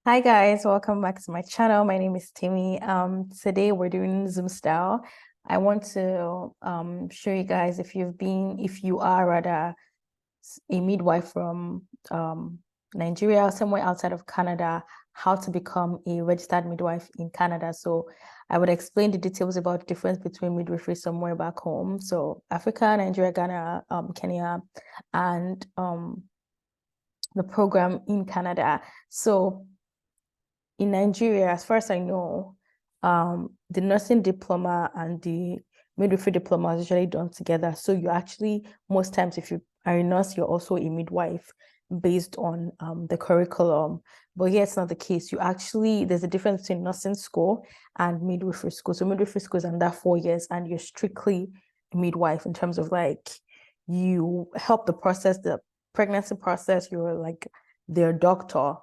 Hi guys, welcome back to my channel. My name is Temi. Today we're doing Zoom style. I want to show you guys if you are rather a midwife from Nigeria or somewhere outside of Canada, how to become a registered midwife in Canada. So I would explain the details about the difference between midwifery somewhere back home. So Africa, Nigeria, Ghana, Kenya, and the program in Canada. So in Nigeria, as far as I know, the nursing diploma and the midwifery diploma is usually done together. So you actually, most times, if you are a nurse, you're also a midwife based on the curriculum. But here it's not the case. There's a difference between nursing school and midwifery school. So midwifery school is under 4 years, and you're strictly a midwife in terms of like you help the pregnancy process. You're like their doctor,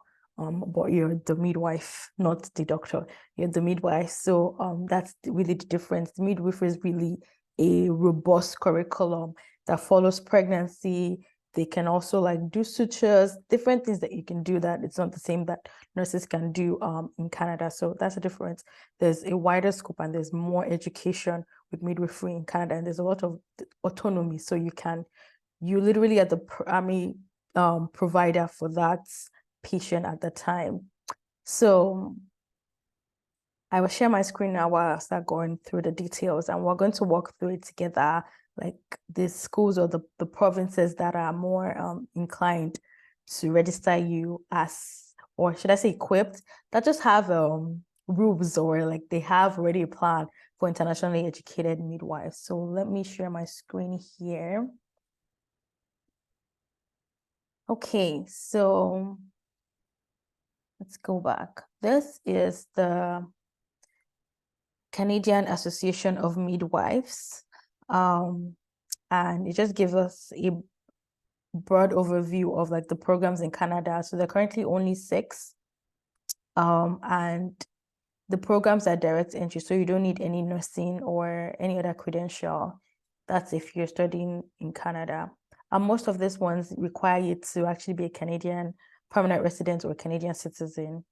but you're the midwife, not the doctor. You're the midwife. So that's really the difference. The midwifery is really a robust curriculum that follows pregnancy. They can also like do sutures, different things that you can do that it's not the same that nurses can do in Canada. So that's the difference. There's a wider scope and there's more education with midwifery in Canada, and there's a lot of autonomy. So you literally are the primary provider for that patient at the time. So I will share my screen now while I start going through the details, and we're going to walk through it together, like the schools or the provinces that are more inclined to register you as, or should I say equipped, that just have rules, or like they have already a plan for internationally educated midwives. So let me share my screen here. Okay, so let's go back. This is the Canadian Association of Midwives. And it just gives us a broad overview of like the programs in Canada. So there are currently only 6. And the programs are direct entry, so you don't need any nursing or any other credential. That's if you're studying in Canada. And most of these ones require you to actually be a Canadian permanent resident or a Canadian citizen.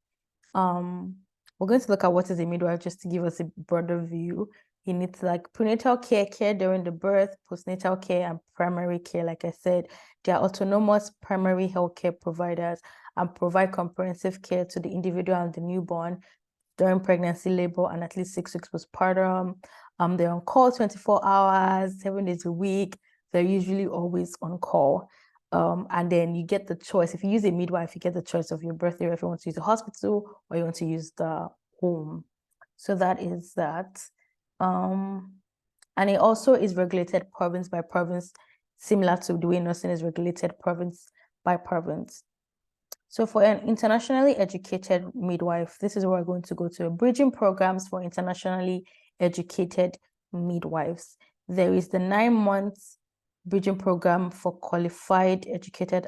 We're going to look at what is a midwife just to give us a broader view. You need to like prenatal care during the birth, postnatal care, and primary care. Like I said, they are autonomous primary healthcare providers and provide comprehensive care to the individual and the newborn during pregnancy, labor, and at least 6 weeks postpartum. They're on call 24 hours, 7 days a week. They're usually always on call. And then you get the choice. If you use a midwife, you get the choice of your birth area if you want to use the hospital or you want to use the home. So that is that. And it also is regulated province by province, similar to the way nursing is regulated province by province. So for an internationally educated midwife, this is where we're going to go to bridging programs for internationally educated midwives. There is the 9 months bridging program for qualified educated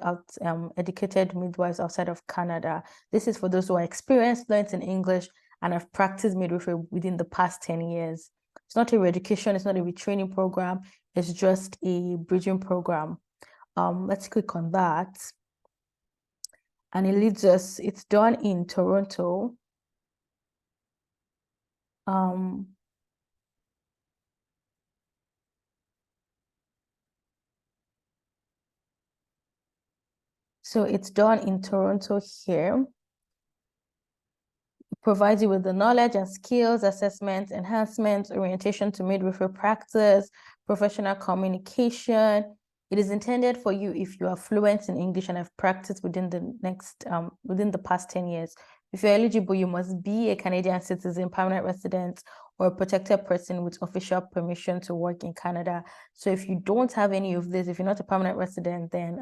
midwives outside of Canada. This is for those who are experienced, fluent in English, and have practiced midwifery within the past 10 years. It's not a re-education, it's not a retraining program, it's just a bridging program. Let's click on that. And it leads us, it's done in Toronto. So it's done in Toronto here. It provides you with the knowledge and skills, assessments, enhancements, orientation to midwifery practice, professional communication. It is intended for you if you are fluent in English and have practiced within the past 10 years. If you're eligible, you must be a Canadian citizen, permanent resident, or a protected person with official permission to work in Canada. So if you don't have any of this, if you're not a permanent resident, then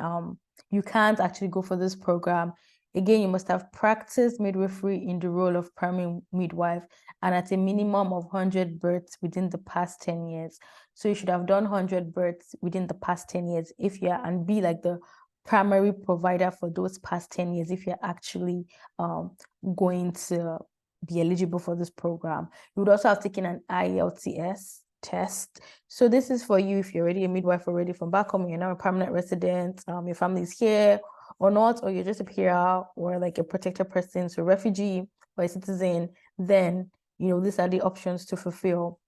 you can't actually go for this program. Again, you must have practiced midwifery in the role of primary midwife and at a minimum of 100 births within the past 10 years. So you should have done 100 births within the past 10 years if you're, and be like the primary provider for those past 10 years if you're actually going to be eligible for this program. You would also have taken an IELTS test. So this is for you if you're already a midwife already from back home, you're now a permanent resident, your family is here, or not, or you're just a PR or like a protected person, so refugee or a citizen, then these are the options to fulfill.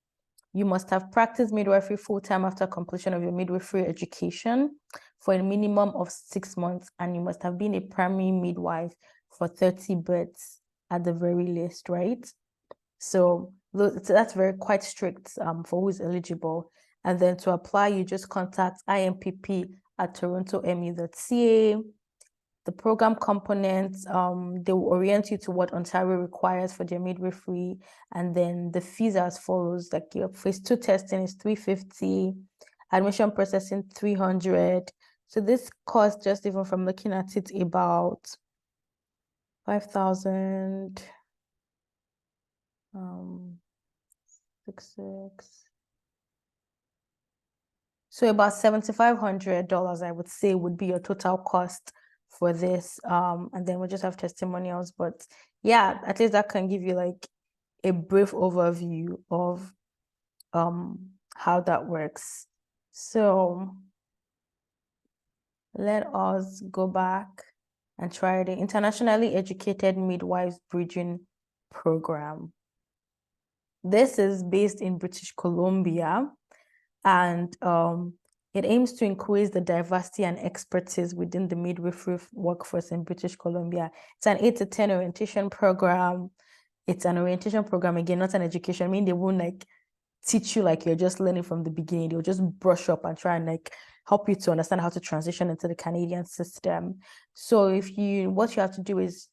You must have practiced midwifery full-time after completion of your midwifery education for a minimum of 6 months, and you must have been a primary midwife for 30 births at the very least, right? So that's quite strict for who is eligible. And then to apply, you just contact impp@torontomu.ca. The program components, they will orient you to what Ontario requires for their midwifery, and then the fees are as follows. Like your phase 2 testing is $350, admission processing $300. So this cost, just even from looking at it, about 5,000. 6. So about $7,500, I would say, would be your total cost for this. And then we'll just have testimonials. But yeah, at least that can give you like a brief overview of how that works. So let us go back and try the Internationally Educated Midwives Bridging Program. This is based in British Columbia, and it aims to increase the diversity and expertise within the midwifery workforce in British Columbia. It's an 8 to 10 orientation program. It's an orientation program, again, not an education. I mean, they won't like teach you like you're just learning from the beginning. They'll just brush up and try and like help you to understand how to transition into the Canadian system. So what you have to do is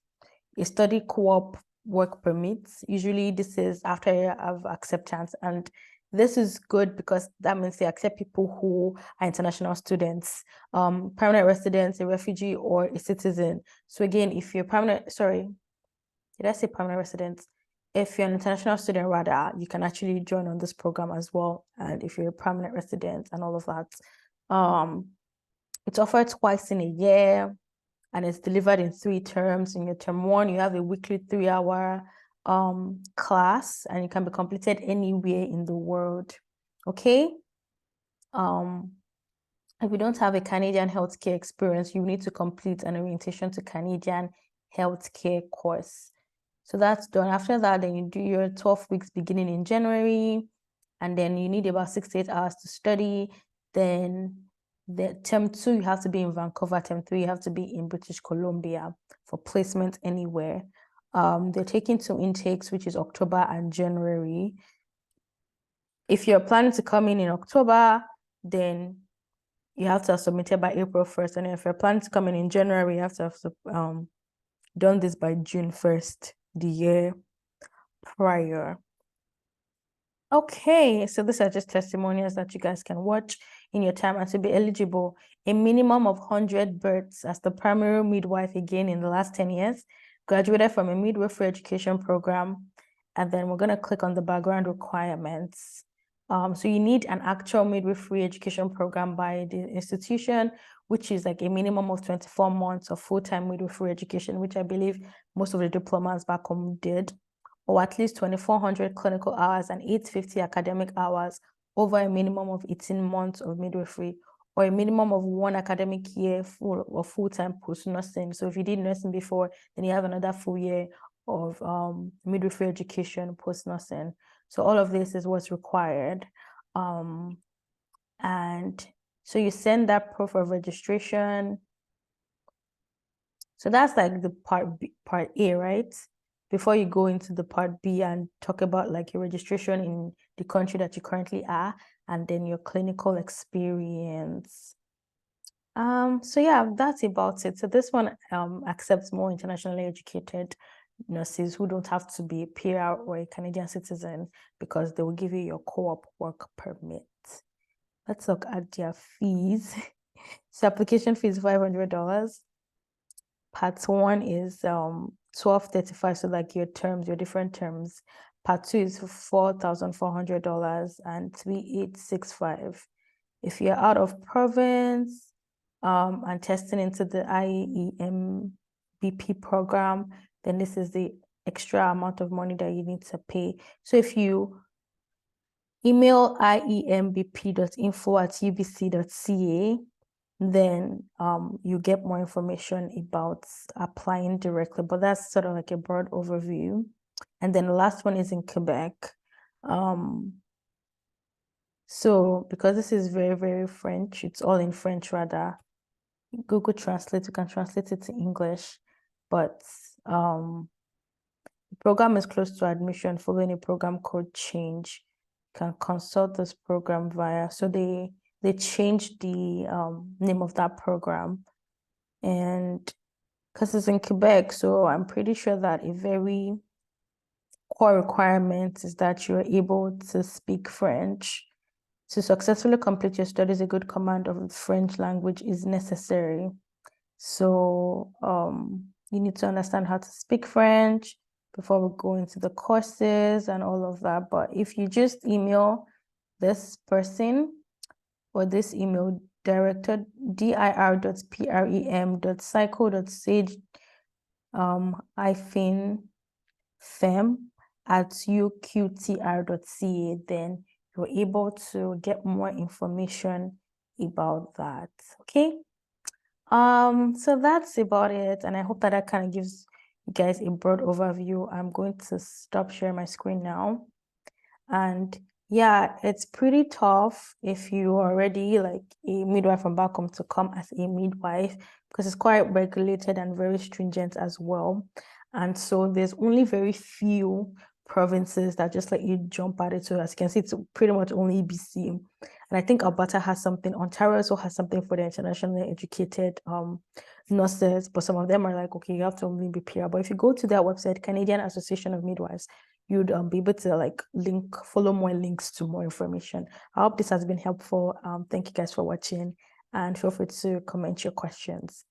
a study co-op work permits. Usually this is after you have acceptance, and this is good because that means they accept people who are international students, permanent residents, a refugee, or a citizen. So again, if you're did I say permanent residents? If you're an international student, rather, you can actually join on this program as well. And if you're a permanent resident and all of that, it's offered twice in a year, and it's delivered in 3 terms. In your term 1, you have a weekly 3-hour class, and it can be completed anywhere in the world. Okay. If you don't have a Canadian healthcare experience, you need to complete an orientation to Canadian healthcare course. So that's done. After that, then you do your 12 weeks beginning in January, and then you need about 6 to 8 hours to study. Then the term 2, you have to be in Vancouver. Term 3, you have to be in British Columbia for placement anywhere. They're taking 2 intakes, which is October and January. If you're planning to come in October, then you have to have submitted by April 1st. And if you're planning to come in January, you have to have done this by June 1st, the year prior. Okay, so these are just testimonials that you guys can watch in your time. And to be eligible, a minimum of 100 births as the primary midwife, again, in the last 10 years, graduated from a midwifery education program. And then we're going to click on the background requirements. So you need an actual midwifery education program by the institution, which is like a minimum of 24 months of full-time midwifery education, which I believe most of the diplomas back home did, or at least 2,400 clinical hours and 850 academic hours over a minimum of 18 months of midwifery, or a minimum of 1 academic year full-time post-nursing. So if you did nursing before, then you have another full year of midwifery education post-nursing. So all of this is what's required. And so you send that proof of registration. So that's like the part A, right? Before you go into the part B and talk about like your registration in the country that you currently are, and then your clinical experience. So yeah, that's about it. So this one accepts more internationally educated nurses who don't have to be a PR or a Canadian citizen, because they will give you your co-op work permit. Let's look at their fees. So application fee is $500. Part 1 is $1,235, so like your terms, your different terms. Part 2 is $4,400 and $3,865. If you're out of province and testing into the IEMBP program, then this is the extra amount of money that you need to pay. So if you email iembp.info@ubc.ca, then you get more information about applying directly. But that's sort of like a broad overview. And then the last one is in Quebec. So because this is very, very French, it's all in French rather. Google Translate, you can translate it to English, but the program is close to admission following a program called Change. You can consult this program via, so they changed the name of that program, and because it's in Quebec, so I'm pretty sure that a very core requirement is that you're able to speak French. To successfully complete your studies, a good command of the French language is necessary. So you need to understand how to speak French before we go into the courses and all of that. But if you just email this person or this email directed dir.prem.psycho.sage-fem@uqtr.ca, then you're able to get more information about that. Okay. So that's about it, and I hope that kind of gives you guys a broad overview. I'm going to stop sharing my screen now. And yeah, it's pretty tough if you are already like a midwife from back home to come as a midwife, because it's quite regulated and very stringent as well. And so there's only very few provinces that just let you jump at it. So as you can see, it's pretty much only BC. And I think Alberta has something, Ontario also has something for the internationally educated nurses, but some of them are like, okay, you have to only be PR. But if you go to their website, Canadian Association of Midwives, you'd be able to like follow more links to more information. I hope this has been helpful. Thank you guys for watching, and feel free to comment your questions.